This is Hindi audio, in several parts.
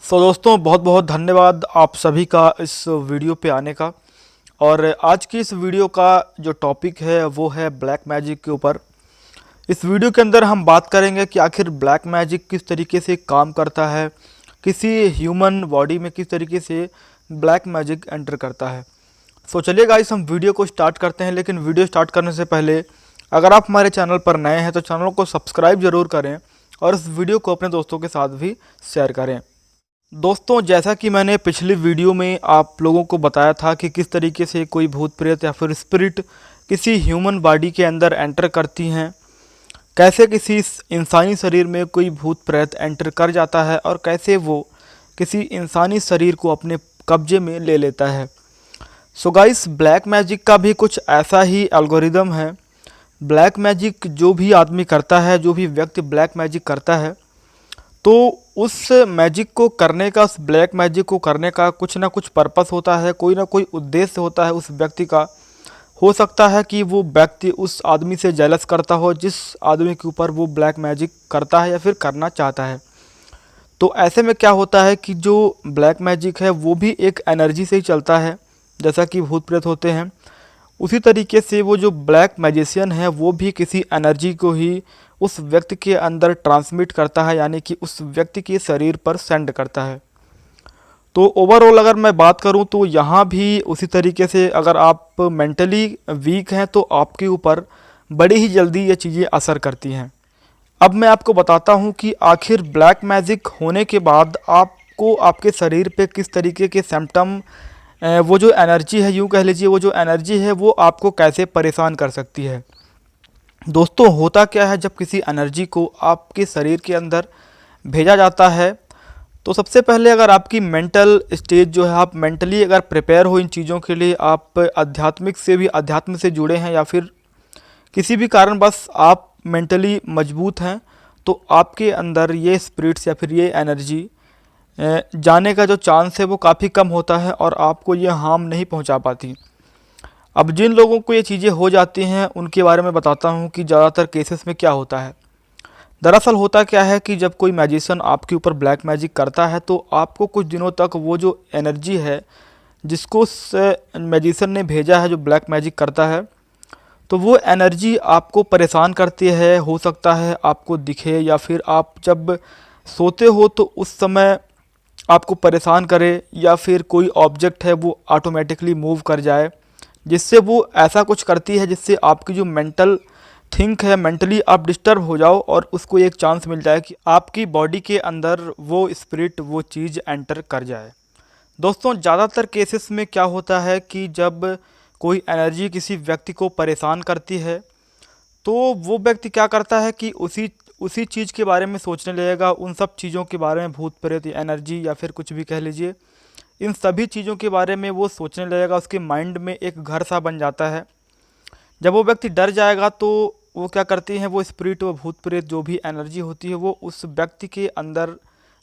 दोस्तों बहुत बहुत धन्यवाद आप सभी का इस वीडियो पे आने का। और आज की इस वीडियो का जो टॉपिक है वो है ब्लैक मैजिक के ऊपर। इस वीडियो के अंदर हम बात करेंगे कि आखिर ब्लैक मैजिक किस तरीके से काम करता है, किसी ह्यूमन बॉडी में किस तरीके से ब्लैक मैजिक एंटर करता है। चलिए गाइस हम वीडियो को स्टार्ट करते हैं। लेकिन वीडियो स्टार्ट करने से पहले अगर आप हमारे चैनल पर नए हैं तो चैनल को सब्सक्राइब ज़रूर करें और इस वीडियो को अपने दोस्तों के साथ भी शेयर करें। दोस्तों जैसा कि मैंने पिछली वीडियो में आप लोगों को बताया था कि किस तरीके से कोई भूत प्रेत या फिर स्पिरिट किसी ह्यूमन बॉडी के अंदर एंटर करती हैं, कैसे किसी इंसानी शरीर में कोई भूत प्रेत एंटर कर जाता है और कैसे वो किसी इंसानी शरीर को अपने कब्जे में ले लेता है। सो गाइस ब्लैक मैजिक का भी कुछ ऐसा ही एल्गोरिदम है। ब्लैक मैजिक जो भी आदमी करता है, जो भी व्यक्ति ब्लैक मैजिक करता है, तो उस मैजिक को करने का, उस ब्लैक मैजिक को करने का कुछ ना कुछ पर्पस होता है, कोई ना कोई उद्देश्य होता है उस व्यक्ति का। हो सकता है कि वो व्यक्ति उस आदमी से जेलस करता हो जिस आदमी के ऊपर वो ब्लैक मैजिक करता है या फिर करना चाहता है। तो ऐसे में क्या होता है कि जो ब्लैक मैजिक है वो भी एक एनर्जी से ही चलता है, जैसा कि भूत प्रेत होते हैं। उसी तरीके से वो जो ब्लैक मैजिशियन है वो भी किसी एनर्जी को ही उस व्यक्ति के अंदर ट्रांसमिट करता है, यानी कि उस व्यक्ति के शरीर पर सेंड करता है। तो ओवरऑल अगर मैं बात करूं तो यहाँ भी उसी तरीके से अगर आप मेंटली वीक हैं तो आपके ऊपर बड़ी ही जल्दी ये चीज़ें असर करती हैं। अब मैं आपको बताता हूँ कि आखिर ब्लैक मैजिक होने के बाद आपको आपके शरीर पे किस तरीके के सिम्टम, वो जो एनर्जी है, यूँ कह लीजिए वो जो एनर्जी है वो आपको कैसे परेशान कर सकती है। दोस्तों होता क्या है, जब किसी एनर्जी को आपके शरीर के अंदर भेजा जाता है तो सबसे पहले अगर आपकी मेंटल स्टेज जो है, आप मेंटली अगर प्रिपेयर हो इन चीज़ों के लिए, आप अध्यात्म से जुड़े हैं या फिर किसी भी कारणवश आप मेंटली मजबूत हैं, तो आपके अंदर ये स्पिरिट्स या फिर ये एनर्जी जाने का जो चांस है वो काफ़ी कम होता है और आपको ये हार्म नहीं पहुंचा पाती। अब जिन लोगों को ये चीज़ें हो जाती हैं उनके बारे में बताता हूँ कि ज़्यादातर केसेस में क्या होता है। दरअसल होता क्या है कि जब कोई मैजिशियन आपके ऊपर ब्लैक मैजिक करता है तो आपको कुछ दिनों तक वो जो एनर्जी है जिसको उस मैजिशियन ने भेजा है, जो ब्लैक मैजिक करता है, तो वो एनर्जी आपको परेशान करती है। हो सकता है आपको दिखे या फिर आप जब सोते हो तो उस समय आपको परेशान करे, या फिर कोई ऑब्जेक्ट है वो ऑटोमेटिकली मूव कर जाए, जिससे वो ऐसा कुछ करती है जिससे आपकी जो मेंटल थिंक है, मेंटली आप डिस्टर्ब हो जाओ और उसको एक चांस मिल जाए कि आपकी बॉडी के अंदर वो स्पिरिट, वो चीज़ एंटर कर जाए। दोस्तों ज़्यादातर केसेस में क्या होता है कि जब कोई एनर्जी किसी व्यक्ति को परेशान करती है तो वो व्यक्ति क्या करता है कि उसी उसी चीज़ के बारे में सोचने लगेगा, उन सब चीज़ों के बारे में, भूत प्रेत एनर्जी या फिर कुछ भी कह लीजिए, इन सभी चीज़ों के बारे में वो सोचने लगेगा। उसके माइंड में एक घर सा बन जाता है। जब वो व्यक्ति डर जाएगा तो वो क्या करती हैं, वो स्पिरिट, वो भूत प्रेत जो भी एनर्जी होती है वो उस व्यक्ति के अंदर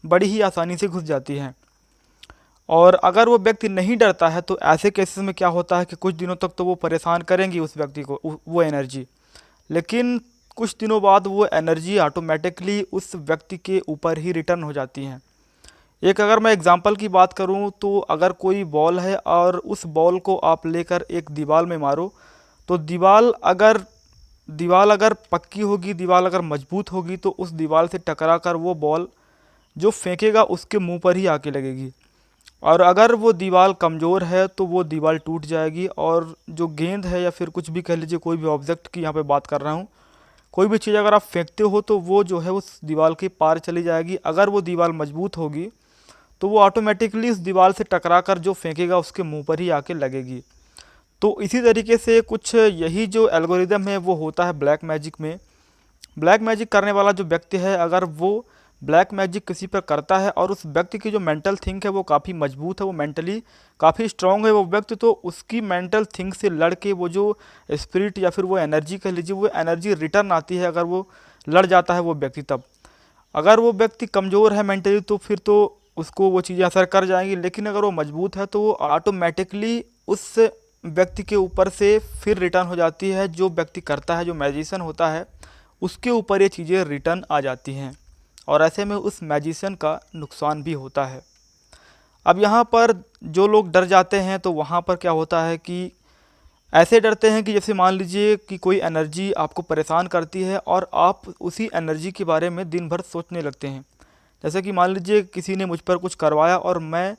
बड़ी ही आसानी से घुस जाती हैं। और अगर वो व्यक्ति नहीं डरता है तो ऐसे केसेस में क्या होता है कि कुछ दिनों तक तो वो परेशान करेंगी उस व्यक्ति को, वो एनर्जी, लेकिन कुछ दिनों बाद वो एनर्जी ऑटोमेटिकली उस व्यक्ति के ऊपर ही रिटर्न हो जाती हैं। एक अगर मैं एग्जांपल की बात करूं तो अगर कोई बॉल है और उस बॉल को आप लेकर एक दीवार में मारो, तो दीवार अगर पक्की होगी, दीवार अगर मजबूत होगी, तो उस दीवार से टकरा कर वो बॉल जो फेंकेगा उसके मुंह पर ही आके लगेगी। और अगर वो दीवार कमज़ोर है तो वो दीवार टूट जाएगी और जो गेंद है या फिर कुछ भी कह लीजिए, कोई भी ऑब्जेक्ट की यहाँ पे बात कर रहा हूँ, कोई भी चीज़ अगर आप फेंकते हो तो वो जो है उस दीवार के पार चली जाएगी। अगर वो दीवार मजबूत होगी तो वो ऑटोमेटिकली उस दीवार से टकराकर जो फेंकेगा उसके मुंह पर ही आके लगेगी। तो इसी तरीके से कुछ यही जो एल्गोरिदम है वो होता है ब्लैक मैजिक में। ब्लैक मैजिक करने वाला जो व्यक्ति है, अगर वो ब्लैक मैजिक किसी पर करता है और उस व्यक्ति की जो मेंटल थिंक है वो काफ़ी मजबूत है, वो मेंटली काफ़ी स्ट्रांग है वो व्यक्ति, तो उसकी मेंटल थिंक से लड़ के वो जो स्पिरिट या फिर वो एनर्जी कह लीजिए, वो एनर्जी रिटर्न आती है। अगर वो लड़ जाता है वो व्यक्ति, तब अगर वो व्यक्ति कमज़ोर है मेंटली तो फिर तो उसको वो चीज़ें असर कर जाएंगी, लेकिन अगर वो मजबूत है तो वो ऑटोमेटिकली उस व्यक्ति के ऊपर से फिर रिटर्न हो जाती है। जो व्यक्ति करता है, जो मैजिशियन होता है, उसके ऊपर ये चीज़ें रिटर्न आ जाती हैं और ऐसे में उस मैजिशियन का नुकसान भी होता है। अब यहाँ पर जो लोग डर जाते हैं तो वहाँ पर क्या होता है कि ऐसे डरते हैं कि जैसे मान लीजिए कि कोई एनर्जी आपको परेशान करती है और आप उसी एनर्जी के बारे में दिन भर सोचने लगते हैं। जैसे कि मान लीजिए किसी ने मुझ पर कुछ करवाया और मैं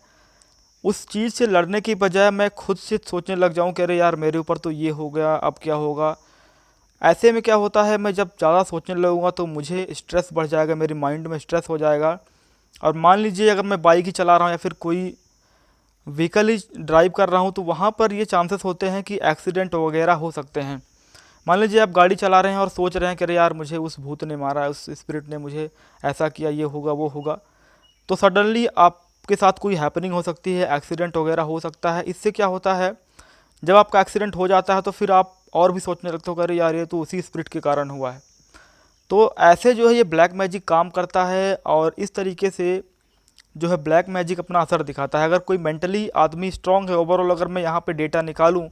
उस चीज़ से लड़ने की बजाय मैं खुद से सोचने लग जाऊं कि अरे यार मेरे ऊपर तो ये हो गया, अब क्या होगा। ऐसे में क्या होता है, मैं जब ज़्यादा सोचने लगूंगा तो मुझे स्ट्रेस बढ़ जाएगा, मेरे माइंड में स्ट्रेस हो जाएगा। और मान लीजिए अगर मैं बाइक ही चला रहा हूँ या फिर कोई व्हीकल ही ड्राइव कर रहा हूँ तो वहाँ पर ये चांसेस होते हैं कि एक्सीडेंट वगैरह हो सकते हैं। मान लीजिए आप गाड़ी चला रहे हैं और सोच रहे हैं कि अरे यार मुझे उस भूत ने मारा, उस स्पिरिट ने मुझे ऐसा किया, ये होगा वो होगा। तो सडनली आपके साथ कोई हैपनिंग हो सकती है, एक्सीडेंट वगैरह हो सकता है। इससे क्या होता है, जब आपका एक्सीडेंट हो जाता है तो फिर आप और भी सोचने लगते हो कि अरे यार ये तो उसी स्पिरिट के कारण हुआ है। तो ऐसे जो है ये ब्लैक मैजिक काम करता है और इस तरीके से जो है ब्लैक मैजिक अपना असर दिखाता है। अगर कोई मेंटली आदमी स्ट्रांग है, ओवरऑल अगर मैं यहाँ पे डेटा निकालूं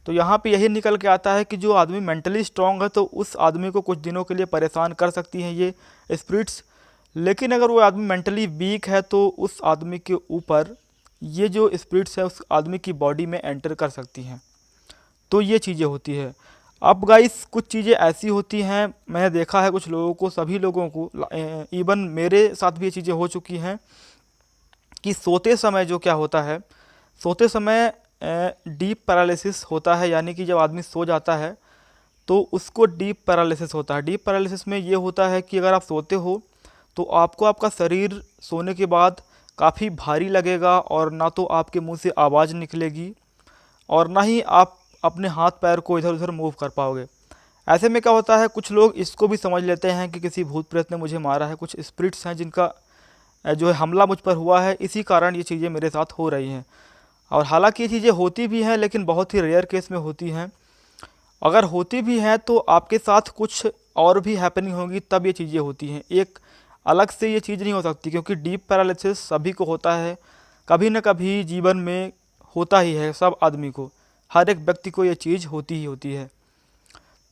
तो यहाँ पे यही निकल के आता है कि जो आदमी मेंटली स्ट्रांग है तो उस आदमी को कुछ दिनों के लिए परेशान कर सकती हैं ये स्पिरिट्स। लेकिन अगर वो आदमी मेंटली वीक है तो उस आदमी के ऊपर ये जो स्पिरिट्स है उस आदमी की बॉडी में एंटर कर सकती हैं। तो ये चीज़ें होती है। अब गाइस कुछ चीज़ें ऐसी होती हैं, मैंने देखा है कुछ लोगों को, सभी लोगों को, इवन मेरे साथ भी ये चीज़ें हो चुकी हैं कि सोते समय जो क्या होता है, सोते समय डीप पैरालिसिस होता है। यानी कि जब आदमी सो जाता है तो उसको डीप पैरालिसिस होता है। डीप पैरालिसिस में ये होता है कि अगर आप सोते हो तो आपको आपका शरीर सोने के बाद काफ़ी भारी लगेगा और ना तो आपके मुंह से आवाज़ निकलेगी और ना ही आप अपने हाथ पैर को इधर उधर मूव कर पाओगे। ऐसे में क्या होता है, कुछ लोग इसको भी समझ लेते हैं कि किसी भूत प्रेत ने मुझे मारा है, कुछ स्पिरिट्स हैं जिनका जो है हमला मुझ पर हुआ है, इसी कारण ये चीज़ें मेरे साथ हो रही हैं। और हालांकि ये चीज़ें होती भी हैं लेकिन बहुत ही रेयर केस में होती हैं। अगर होती भी हैं तो आपके साथ कुछ और भी हैपनिंग होगी तब ये चीज़ें होती हैं। एक अलग से ये चीज़ नहीं हो सकती, क्योंकि डीप पैरालिसिस सभी को होता है, कभी न कभी जीवन में होता ही है। सब आदमी को, हर एक व्यक्ति को ये चीज़ होती ही होती है।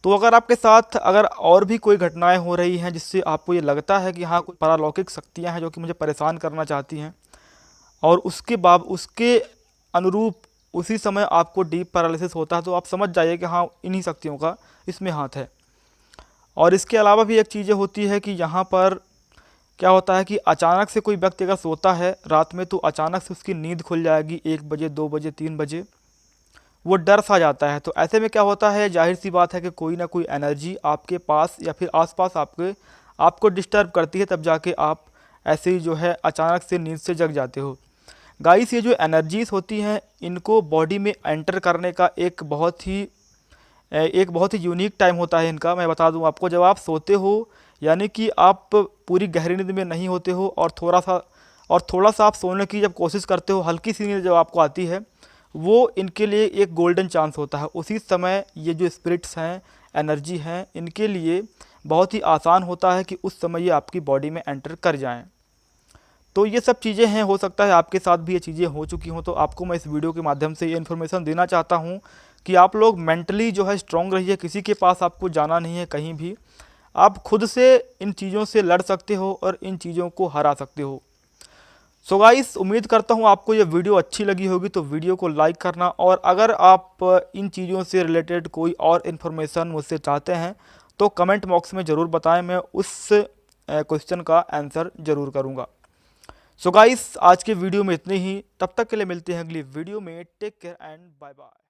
तो अगर आपके साथ अगर और भी कोई घटनाएं हो रही हैं जिससे आपको ये लगता है कि हाँ, कुछ पारलौकिक शक्तियाँ हैं जो कि मुझे परेशान करना चाहती हैं और उसके अनुरूप उसी समय आपको डीप पैरालिसिस होता है, तो आप समझ जाइए कि हाँ, इन्हीं शक्तियों का इसमें हाथ है। और इसके अलावा भी एक चीज़ें होती है कि यहाँ पर क्या होता है कि अचानक से कोई व्यक्ति अगर सोता है रात में तो अचानक से उसकी नींद खुल जाएगी 1 बजे, 2 बजे, 3 बजे, वो डर सा जाता है। तो ऐसे में क्या होता है, जाहिर सी बात है कि कोई ना कोई एनर्जी आपके पास या फिर आसपास आपको डिस्टर्ब करती है, तब जाके आप ऐसे ही जो है अचानक से नींद से जग जाते हो। गाइस ये जो एनर्जीज़ होती हैं इनको बॉडी में एंटर करने का एक बहुत ही यूनिक टाइम होता है इनका। मैं बता दूं आपको, जब आप सोते हो यानी कि आप पूरी गहरी नींद में नहीं होते हो और थोड़ा सा आप सोने की जब कोशिश करते हो, हल्की सी नींद जब आपको आती है, वो इनके लिए एक गोल्डन चांस होता है। उसी समय ये जो स्पिरिट्स हैं, एनर्जी हैं, इनके लिए बहुत ही आसान होता है कि उस समय ये आपकी बॉडी में एंटर कर जाएं। तो ये सब चीज़ें हैं, हो सकता है आपके साथ भी ये चीज़ें हो चुकी हों। तो आपको मैं इस वीडियो के माध्यम से ये इन्फॉर्मेशन देना चाहता हूँ कि आप लोग मेंटली जो है स्ट्रॉन्ग रहिए, किसी के पास आपको जाना नहीं है कहीं भी। आप खुद से इन चीज़ों से लड़ सकते हो और इन चीज़ों को हरा सकते हो। सो गाइस, उम्मीद करता हूँ आपको ये वीडियो अच्छी लगी होगी, तो वीडियो को लाइक करना। और अगर आप इन चीज़ों से रिलेटेड कोई और इन्फॉर्मेशन मुझसे चाहते हैं तो कमेंट बॉक्स में ज़रूर बताएं, मैं उस क्वेश्चन का आंसर ज़रूर करूँगा। सो गाइस, आज के वीडियो में इतने ही। तब तक के लिए मिलते हैं अगली वीडियो में। Take care and bye bye.